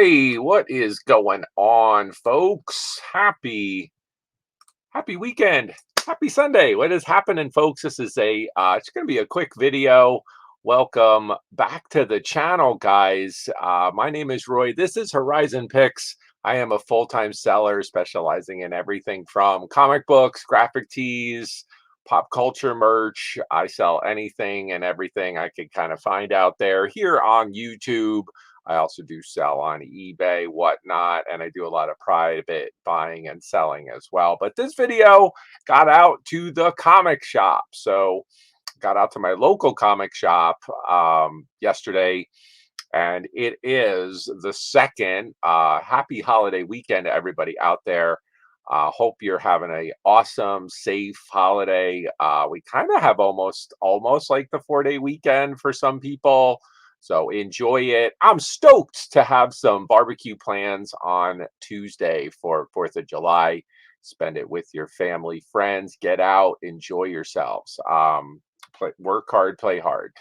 Hey, what is going on, folks? Happy weekend. Happy Sunday. What is happening, folks? This is it's going to be a quick video. Welcome back to the channel, guys. My name is Roy. This is Horizon Picks. I am a full-time seller specializing in everything from comic books, graphic tees, pop culture merch. I sell anything and everything I can kind of find out there here on YouTube. I also do sell on eBay, whatnot, and I do a lot of private buying and selling as well. But this video got out to the comic shop. So got out to my local comic shop yesterday, and it is the second. Happy holiday weekend to everybody out there. Hope you're having a awesome, safe holiday. We kind of have almost like the 4-day weekend for some people. So enjoy it. I'm stoked to have some barbecue plans on Tuesday for 4th of July. Spend it with your family, friends, get out, enjoy yourselves. Work hard, play hard.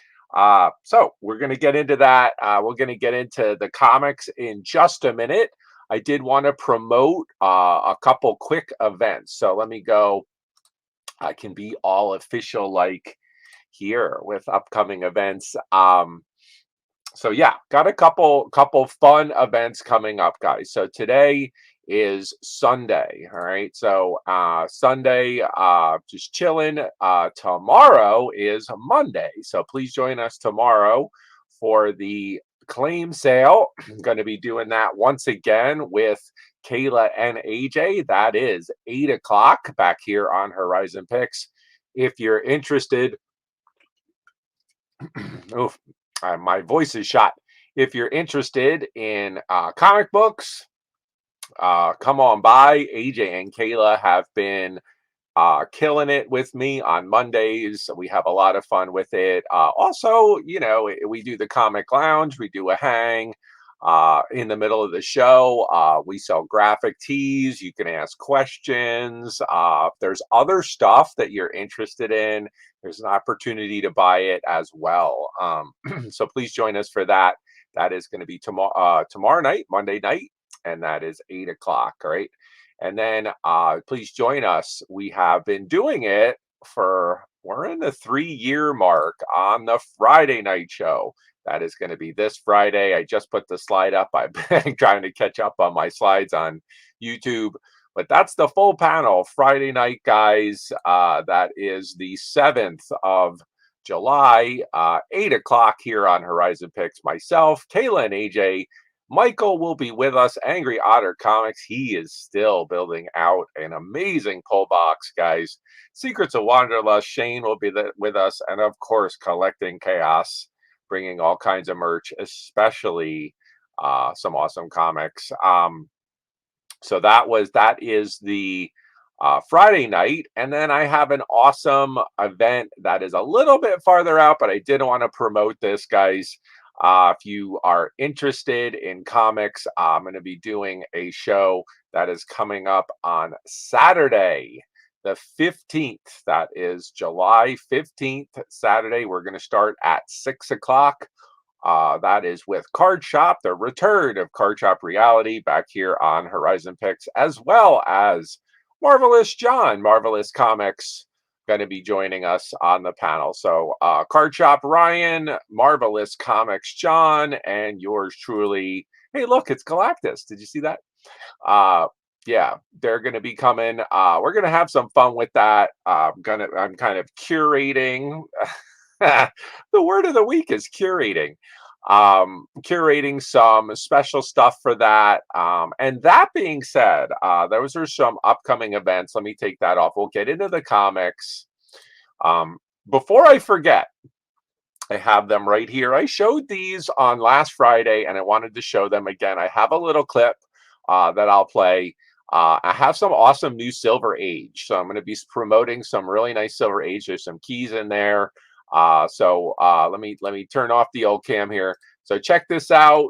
So we're going to get into that. We're going to get into the comics in just a minute. I did want to promote a couple quick events. So let me go. I can be all official like here with upcoming events. So yeah, got a couple fun events coming up, guys. So today is Sunday. All right. So Sunday, just chilling. Tomorrow is Monday. So please join us tomorrow for the claim sale. I'm going to be doing that once again with Kayla and AJ. That is 8 o'clock back here on Horizon Picks. If you're interested, oof, my voice is shot. If you're interested in comic books, come on by. AJ and Kayla have been killing it with me on Mondays. We have a lot of fun with it. Also, we do the comic lounge, we do a hang. In the middle of the show, we sell graphic tees. You can ask questions. If there's other stuff that you're interested in, there's an opportunity to buy it as well. So please join us for that. That is going to be tomorrow night, Monday night, and that is 8 o'clock. All right. And then please join us. We have been doing it we're in the 3-year mark on the Friday night show. That is going to be this Friday. I just put the slide up. I've been trying to catch up on my slides on YouTube. But that's the full panel Friday night, guys. That is the 7th of July, 8 o'clock here on Horizon Picks. Myself, Kayla, and AJ. Michael will be with us. Angry Otter Comics. He is still building out an amazing pull box, guys. Secrets of Wanderlust. Shane will be with us. And of course, Collecting Chaos, bringing all kinds of merch, especially some awesome comics. So that is the Friday night. And then I have an awesome event that is a little bit farther out, but I did want to promote this, guys. If you are interested in comics, I'm going to be doing a show that is coming up on Saturday, the 15th. That is July 15th, Saturday. We're going to start at 6 o'clock. That is with Card Shop, the return of Card Shop Reality back here on Horizon Picks, as well as Marvelous John, Marvelous Comics, going to be joining us on the panel. So Card Shop Ryan, Marvelous Comics John, and yours truly. Hey, look, it's Galactus. Did you see that? Yeah, they're going to be coming. We're going to have some fun with that. I'm kind of curating. The word of the week is curating. Curating some special stuff for that. And that being said, those are some upcoming events. Let me take that off. We'll get into the comics. Before I forget, I have them right here. I showed these on last Friday and I wanted to show them again. I have a little clip that I'll play. I have some awesome new Silver Age. So I'm going to be promoting some really nice Silver Age. There's some keys in there. So let me turn off the old cam here. So check this out.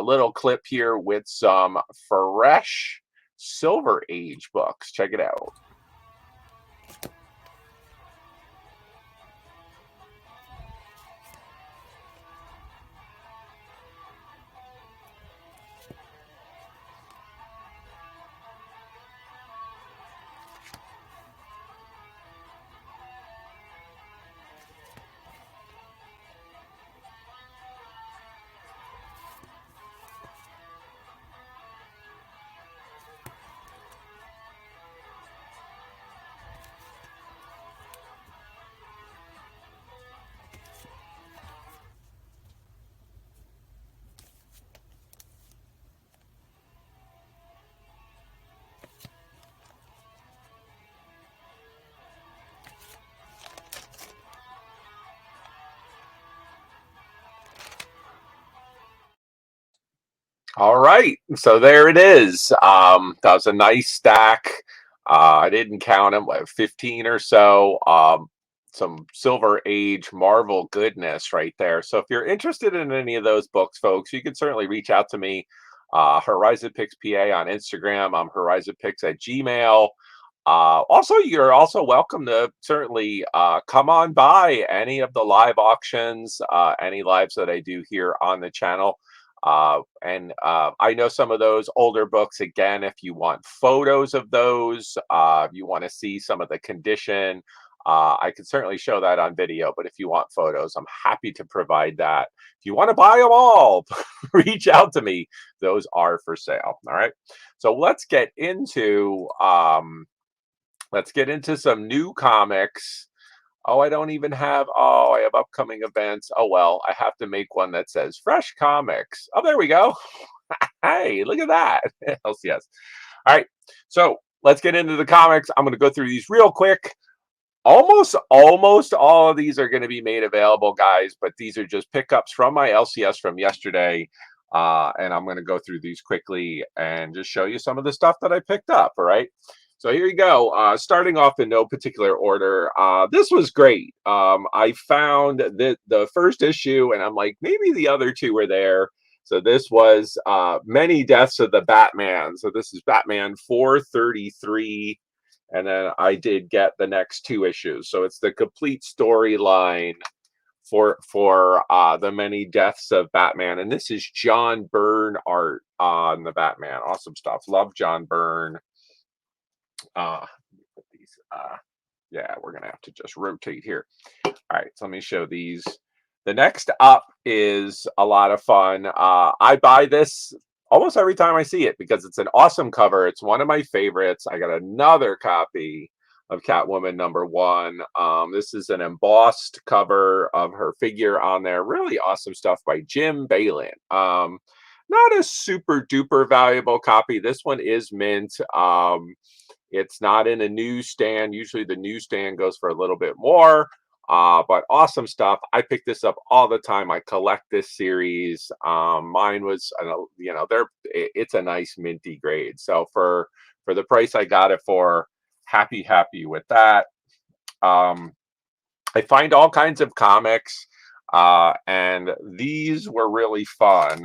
Little clip here with some fresh Silver Age books. Check it out. All right, so there it is. That was a nice stack. I didn't count them, like 15 or so. Some Silver Age Marvel goodness right there. So if you're interested in any of those books, folks, you can certainly reach out to me. Horizon Picks PA on Instagram. I'm Horizon Picks at Gmail. Also, you're also welcome to certainly come on by any of the live auctions, any lives that I do here on the channel. And I know some of those older books, again, if you want photos of those, you want to see some of the condition, I can certainly show that on video. But if you want photos, I'm happy to provide that. If you want to buy them all, reach out to me. Those are for sale. All right. So let's get into some new comics. Oh, I don't even have, oh, I have upcoming events. Oh, well, I have to make one that says fresh comics. Oh, there we go. Hey, look at that. LCS. All right. So let's get into the comics. I'm going to go through these real quick. Almost all of these are going to be made available, guys, but these are just pickups from my LCS from yesterday. And I'm going to go through these quickly and just show you some of the stuff that I picked up. All right. So here you go. Starting off in no particular order. This was great. I found that the first issue, and I'm like, maybe the other two were there. So this was Many Deaths of the Batman. So this is Batman 433. And then I did get the next two issues. So it's the complete storyline for the Many Deaths of Batman. And this is John Byrne art on the Batman. Awesome stuff. Love John Byrne. Put these. Yeah, we're gonna have to just rotate here. All right, so let me show these. The next up is a lot of fun. I buy this almost every time I see it because it's an awesome cover. It's one of my favorites. I got another copy of Catwoman #1. This is an embossed cover of her figure on there. Really awesome stuff by Jim Balin. Not a super duper valuable copy. This one is mint. It's not in a newsstand. Usually the newsstand goes for a little bit more, but awesome stuff. I pick this up all the time. I collect this series. Mine was, it's a nice minty grade. So for the price I got it for, happy with that. I find all kinds of comics, and these were really fun.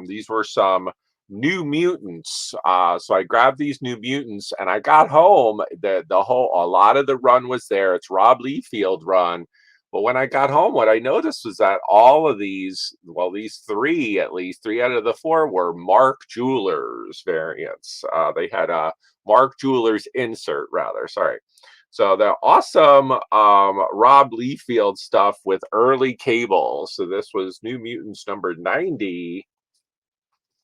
These were some New Mutants. So I grabbed these New Mutants, and I got home. A lot of the run was there. It's Rob Liefeld run. But when I got home, what I noticed was that all of these, well, these three, at least three out of the four, were Mark Jewelers variants. They had a Mark Jewelers insert, rather. Sorry. So the awesome Rob Liefeld stuff with early Cable. So this was New Mutants number 90.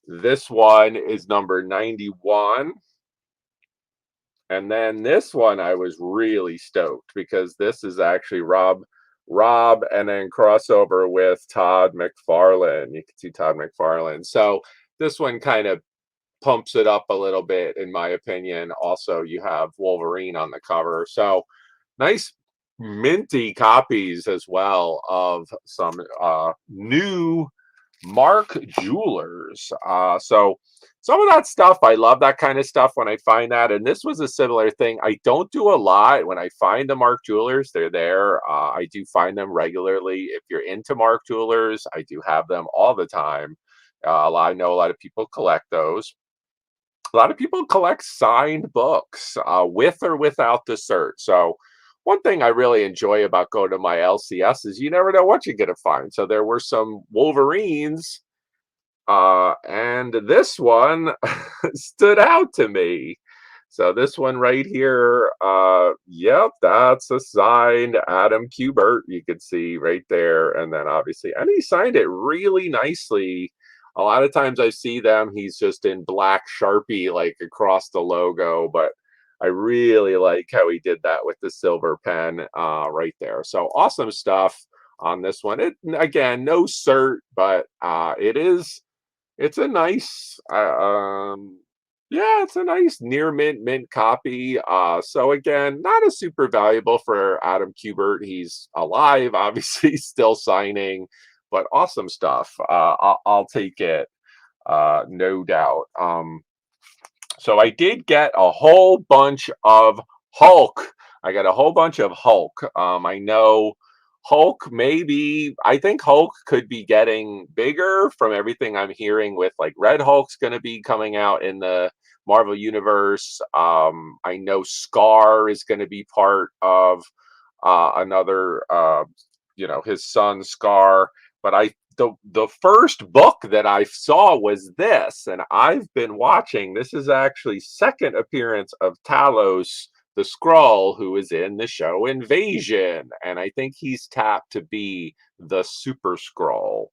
This one is number 91. And then this one I was really stoked because this is actually Rob and then crossover with Todd McFarlane. You can see Todd McFarlane. So this one kind of pumps it up a little bit, in my opinion. Also, you have Wolverine on the cover. So nice minty copies as well of some new Mark Jewelers. So some of that stuff, I love that kind of stuff when I find that. And this was a similar thing. I don't do a lot when I find the Mark Jewelers. They're there. I do find them regularly. If you're into Mark Jewelers, I do have them all the time. I know a lot of people collect those. A lot of people collect signed books with or without the cert. So one thing I really enjoy about going to my LCS is you never know what you're going to find. So there were some Wolverines, and this one stood out to me. So this one right here, yep, that's a signed Adam Kubert. You could see right there, and then obviously, and he signed it really nicely. A lot of times I see them, he's just in black Sharpie, like across the logo, but I really like how he did that with the silver pen right there. So awesome stuff on this one. It again, no cert, but it's a nice yeah, it's a nice near mint copy. So again, not a super valuable for Adam Kubert. He's alive, obviously still signing, but awesome stuff. I'll take it. no doubt. So I did get a whole bunch of Hulk. I got a whole bunch of Hulk. I know Hulk maybe, I think Hulk could be getting bigger from everything I'm hearing with like Red Hulk's going to be coming out in the Marvel Universe. I know Scar is going to be part of another, his son Scar. But the first book that I saw was this, and I've been watching. This is actually second appearance of Talos the Skrull, who is in the show Invasion, and I think he's tapped to be the Super Skrull,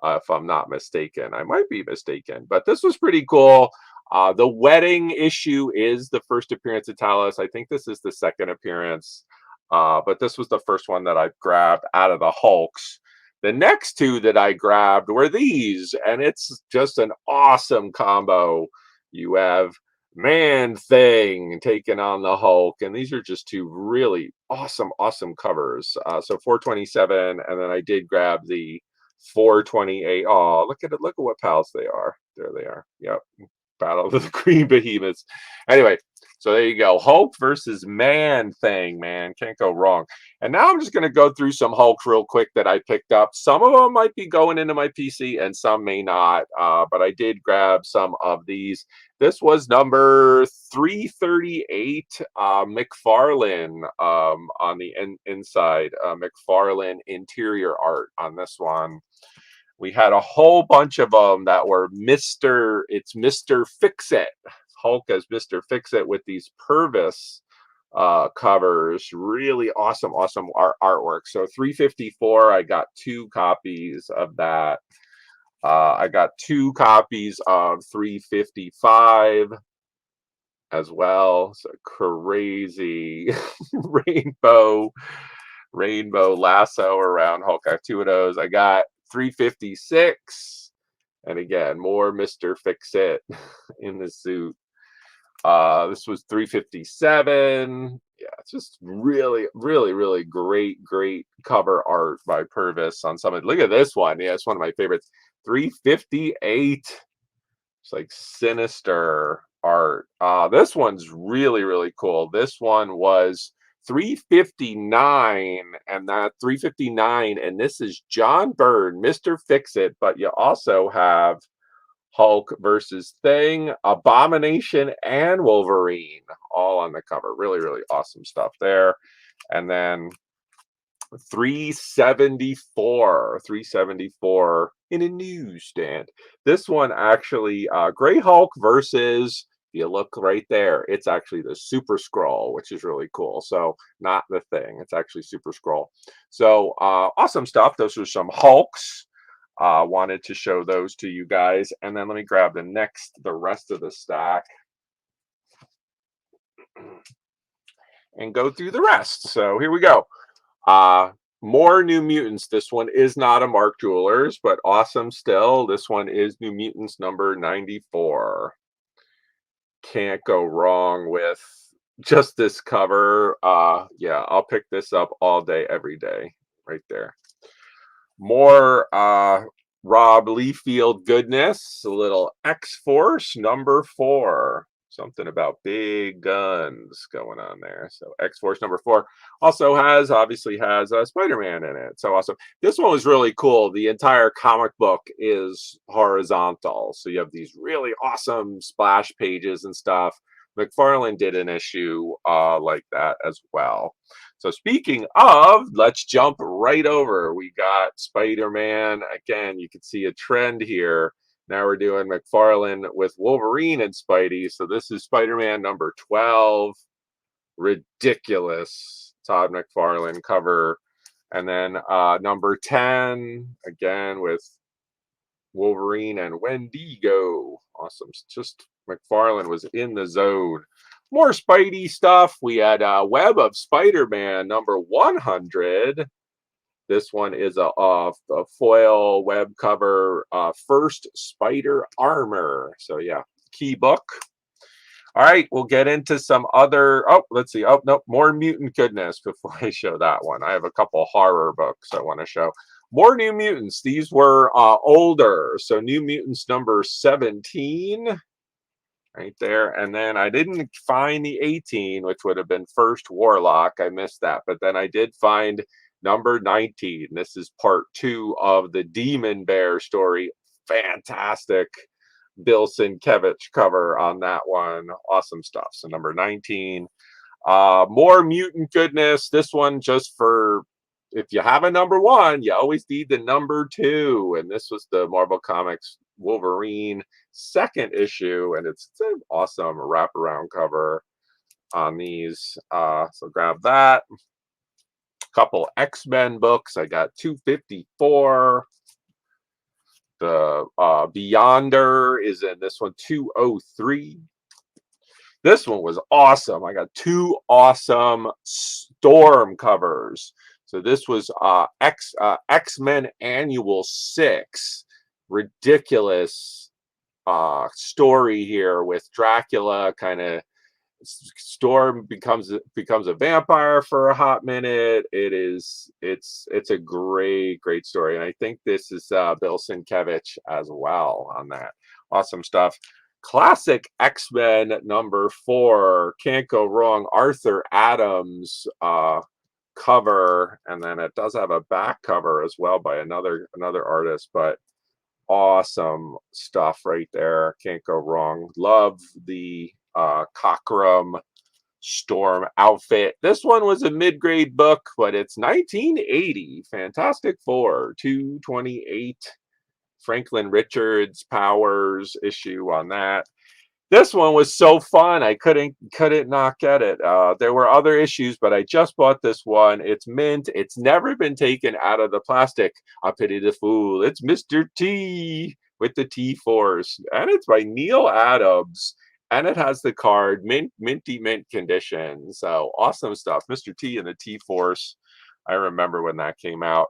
if I'm not mistaken. I might be mistaken, but this was pretty cool. The wedding issue is the first appearance of Talos. I think this is the second appearance, but this was the first one that I grabbed out of the Hulks. The next two that I grabbed were these, and it's just an awesome combo. You have Man Thing taking on the Hulk, and these are just two really awesome covers. So 427, and then I did grab the 428. Oh, look at it! Look at what pals they are. There they are. Yep, Battle of the Green Behemoths. Anyway, so there you go. Hulk versus Man Thing, man. Can't go wrong. And now I'm just going to go through some Hulks real quick that I picked up. Some of them might be going into my PC and some may not. But I did grab some of these. This was number 338, McFarlane on the inside. McFarlane interior art on this one. We had a whole bunch of them that were it's Mr. Fix-It. Hulk as Mr. Fix-It with these Purvis covers. Really awesome artwork. So 354, I got 2 copies of that. I got 2 copies of 355 as well. So crazy rainbow lasso around Hulk. I have 2 of those. I got 356, and again, more Mr. Fix-It in the suit. This was 357. Yeah, it's just really great cover art by Purvis on some. Look at this one. Yeah, it's one of my favorites. 358. It's like sinister art. This one's really cool. This one was 359, and that 359, and this is John Byrne, Mr. Fix-It, but you also have Hulk versus Thing, Abomination, and Wolverine all on the cover. Really awesome stuff there. And then 374 in a newsstand. This one actually, Gray Hulk versus, you look right there, it's actually the Super Skrull, which is really cool. So not the Thing, it's actually Super Skrull. So awesome stuff. Those are some Hulks. Wanted to show those to you guys. And then let me grab the rest of the stack and go through the rest. So here we go. More New Mutants. This one is not a Mark Jewelers, but awesome still. This one is New Mutants number 94. Can't go wrong with just this cover. Yeah, I'll pick this up all day, every day, right there. More Rob Liefeld goodness. A little X-Force number 4. Something about big guns going on there. So X-Force number 4 also obviously has Spider-Man in it. So awesome. This one was really cool. The entire comic book is horizontal. So you have these really awesome splash pages and stuff. McFarlane did an issue like that as well. So speaking of, let's jump right over. We got Spider-Man. Again, you can see a trend here. Now we're doing McFarlane with Wolverine and Spidey. So this is Spider-Man number 12. Ridiculous Todd McFarlane cover. And then number 10, again with Wolverine and Wendigo. Awesome. Just McFarlane was in the zone. More Spidey stuff. We had Web of Spider-Man number 100. This one is a foil web cover, first Spider Armor. So yeah, key book. All right, we'll get into some other. Oh, let's see. Oh, no, more mutant goodness before I show that one. I have a couple horror books I want to show. More New Mutants. These were older. So New Mutants number 17 right there. And then I didn't find the 18, which would have been First Warlock. I missed that. But then I did find number 19. This is part 2 of the Demon Bear story. Fantastic Bill Sienkiewicz cover on that one. Awesome stuff. So number 19. More mutant goodness. This one just for, if you have a number 1, you always need the number 2. And this was the Marvel Comics Wolverine second issue, and it's an awesome wraparound cover on these. So grab that. Couple X-Men books. I got 254. The Beyonder is in this one, 203. This one was awesome. I got 2 awesome Storm covers. So this was X-Men Annual 6. Ridiculous story here with Dracula. Kind of Storm becomes a vampire for a hot minute. It's a great story, and I think this is Bill Sienkiewicz as well on that. Awesome stuff. Classic X-Men number 4, can't go wrong. Arthur Adams cover, and then it does have a back cover as well by another artist, but awesome stuff right there. Can't go wrong. Love the Cockrum Storm outfit. This one was a mid-grade book, but it's 1980. Fantastic Four, 228. Franklin Richards Powers issue on that. This one was so fun. I couldn't not get it. There were other issues, but I just bought this one. It's mint. It's never been taken out of the plastic. I pity the fool. It's Mr. T with the T-Force, and it's by Neil Adams, and it has the card minty mint condition. So awesome stuff. Mr. T and the T-Force. I remember when that came out.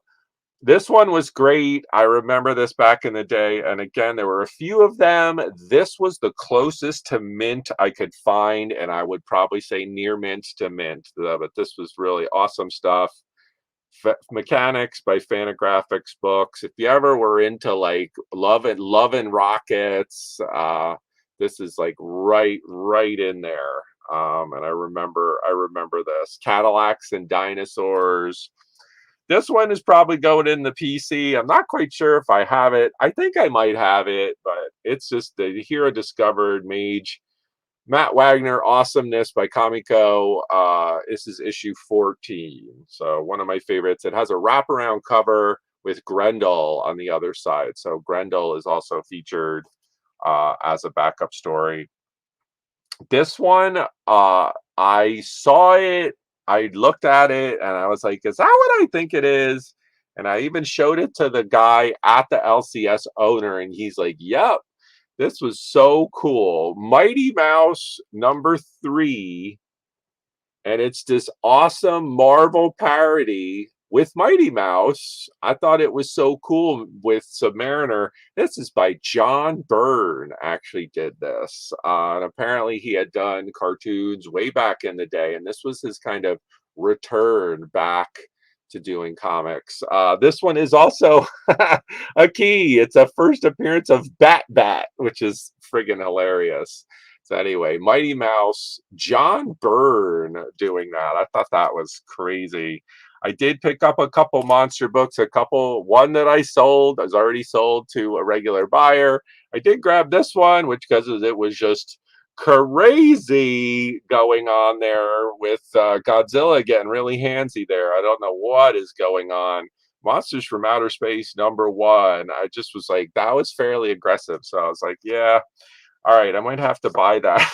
This one was great. I remember this back in the day. And again, there were a few of them. This was the closest to mint I could find. And I would probably say near mint to mint. But this was really awesome stuff. Mechanics by Fantagraphics Books. If you ever were into like Love and Rockets, this is like right in there. And I remember this. Cadillacs and Dinosaurs. This one is probably going in the PC. I'm not quite sure if I have it. I think I might have it, but it's just the Hero Discovered Mage. Matt Wagner, Awesomeness by Comico. This is issue 14. So one of my favorites. It has a wraparound cover with Grendel on the other side. So Grendel is also featured as a backup story. This one, I saw it. I looked at it and I was like, is that what I think it is? And I even showed it to the guy at the LCS owner, and he's like, yep, this was so cool. Mighty Mouse number 3. And it's this awesome Marvel parody with Mighty Mouse. I thought it was so cool with Submariner. This is by John Byrne, actually did this. And apparently he had done cartoons way back in the day. And this was his kind of return back to doing comics. This one is also a key. It's a first appearance of Bat, which is friggin' hilarious. So anyway, Mighty Mouse, John Byrne doing that. I thought that was crazy. I did pick up a couple monster books, one that I sold, I was already sold to a regular buyer. I did grab this one, which because it was just crazy going on there with Godzilla getting really handsy there. I don't know what is going on. Monsters from Outer Space number 1. I just was like, that was fairly aggressive. So I was like, yeah, all right, I might have to buy that.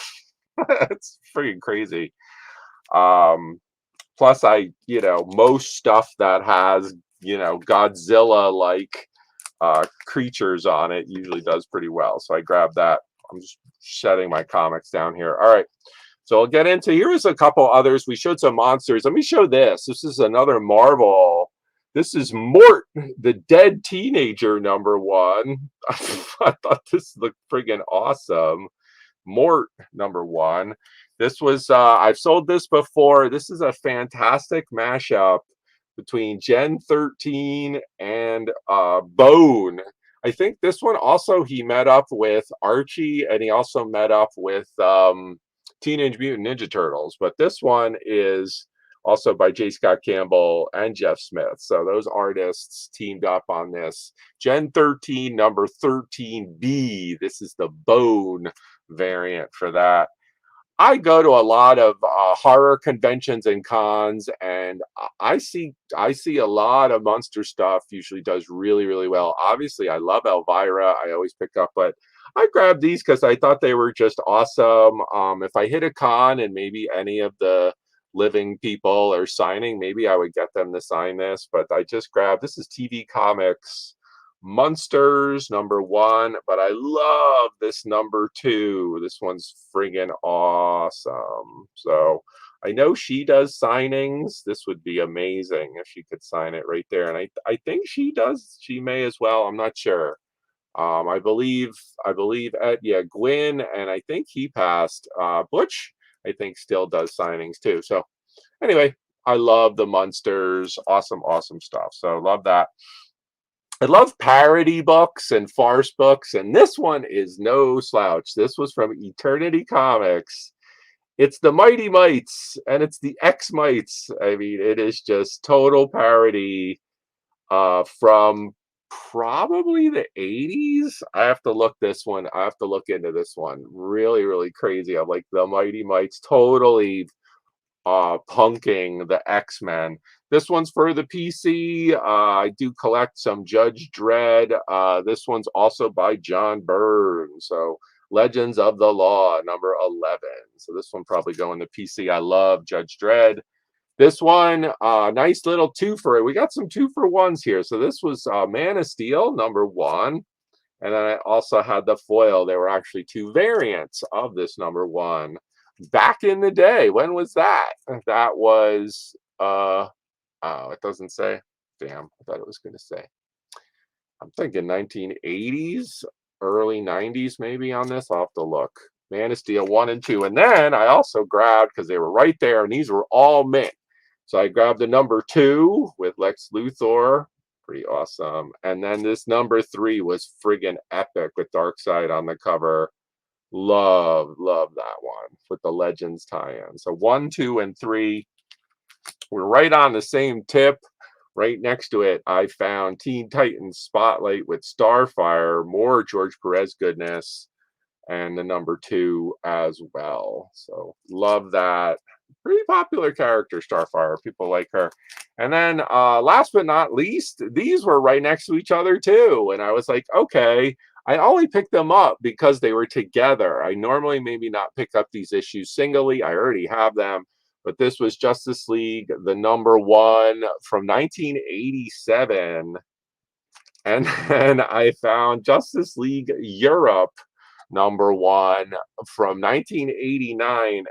It's freaking crazy. Plus, most stuff that has, Godzilla-like creatures on it usually does pretty well. So I grabbed that. I'm just shutting my comics down here. All right. So I'll get into, here was a couple others. We showed some monsters. Let me show this. This is another Marvel. This is Mort, the Dead Teenager number 1. I thought this looked friggin' awesome. Mort number 1. This was, I've sold this before. This is a fantastic mashup between Gen 13 and Bone. I think this one also he met up with Archie, and he also met up with Teenage Mutant Ninja Turtles. But this one is also by J. Scott Campbell and Jeff Smith. So those artists teamed up on this. Gen 13, number 13B. This is the Bone variant for that. I go to a lot of horror conventions and cons, and I see a lot of monster stuff. Usually does really well. Obviously, I love Elvira. I always pick up, but I grabbed these because I thought they were just awesome. If I hit a con and maybe any of the living people are signing, maybe I would get them to sign this. But I just grabbed this is TV Comics Monsters #1, but I love this #2. This one's friggin' awesome. So I know she does signings. This would be amazing if she could sign it right there. And I think she does. She may as well. I'm not sure. I believe yeah, Gwyn, and I think he passed. Butch, I think still does signings too. So anyway, I love the Munsters. Awesome stuff. So love that. I love parody books and farce books, and this one is no slouch. This was from Eternity Comics. It's the Mighty Mites, and it's the X Mites. I mean, it is just total parody from probably the 80s. I have to look this one. I have to look into this one. Really crazy. I'm like the Mighty Mites totally punking the X-Men. This one's for the PC. I do collect some Judge Dredd. This one's also by John Byrne. So Legends of the Law, #11. So this one probably going to PC. I love Judge Dredd. This one, nice little two for it. We got some 2-for-1s here. So this was Man of Steel, #1. And then I also had the foil. There were actually 2 variants of this #1 back in the day. When was that? That was oh, it doesn't say. Damn, I thought it was going to say. I'm thinking 1980s, early 90s maybe on this. I'll have to look. Man of Steel 1 and 2. And then I also grabbed, because they were right there, and these were all mint. So I grabbed the #2 with Lex Luthor. Pretty awesome. And then this #3 was friggin' epic with Darkseid on the cover. Love that one with the Legends tie-in. So 1, 2, and 3. We're right on the same tip. Right next to it, I found Teen Titans Spotlight with Starfire, more George Perez goodness, and the #2 as well. So love that. Pretty popular character, Starfire. People like her. And then last but not least, these were right next to each other too. And I was like, okay, I only picked them up because they were together. I normally maybe not pick up these issues singly. I already have them. But this was Justice League, the #1 from 1987. And then I found Justice League Europe #1 from 1989.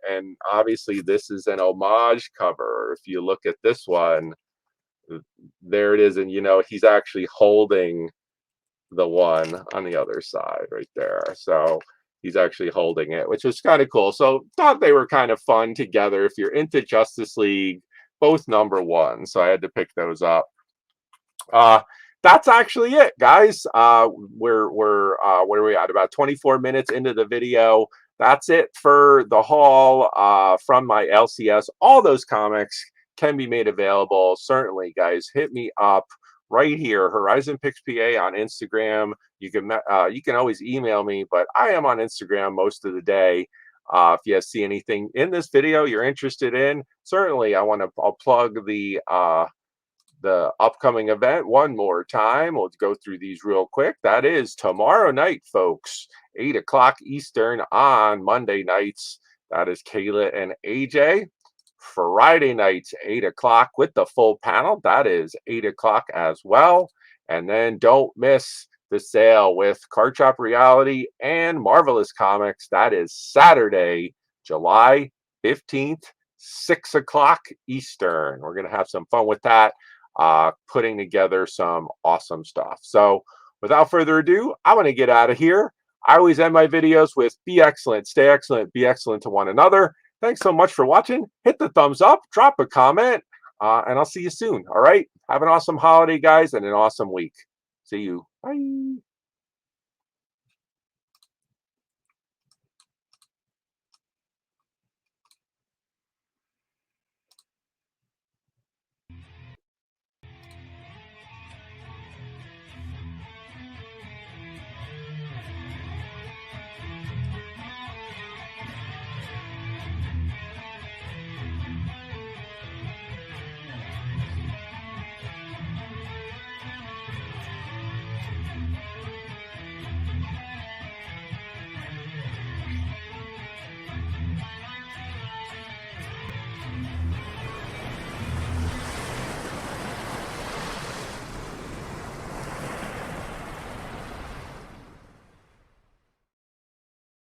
And obviously this is an homage cover. If you look at this one, there it is. And he's actually holding the one on the other side right there. So he's actually holding it, which was kind of cool. So thought they were kind of fun together. If you're into Justice League, both #1. So I had to pick those up. That's actually it, guys. We're where are we at? About 24 minutes into the video. That's it for the haul from my LCS. All those comics can be made available. Certainly, guys, hit me up right here, Horizon Picks PA on Instagram. You can always email me, but I am on Instagram most of the day. If you see anything in this video you're interested in, certainly I'll plug the upcoming event one more time. We'll go through these real quick. That is tomorrow night, folks, 8 o'clock Eastern on Monday nights. That is Kayla and AJ. Friday nights, 8 o'clock with the full panel. That is 8 o'clock as well. And then don't miss the sale with Card Shop Reality and Marvelous Comics. That is Saturday, July 15th, 6 o'clock Eastern. We're going to have some fun with that, putting together some awesome stuff. So without further ado, I'm going to get out of here. I always end my videos with be excellent, stay excellent, be excellent to one another. Thanks so much for watching. Hit the thumbs up, drop a comment. And I'll see you soon. All right. Have an awesome holiday, guys, and an awesome week. See you. Bye.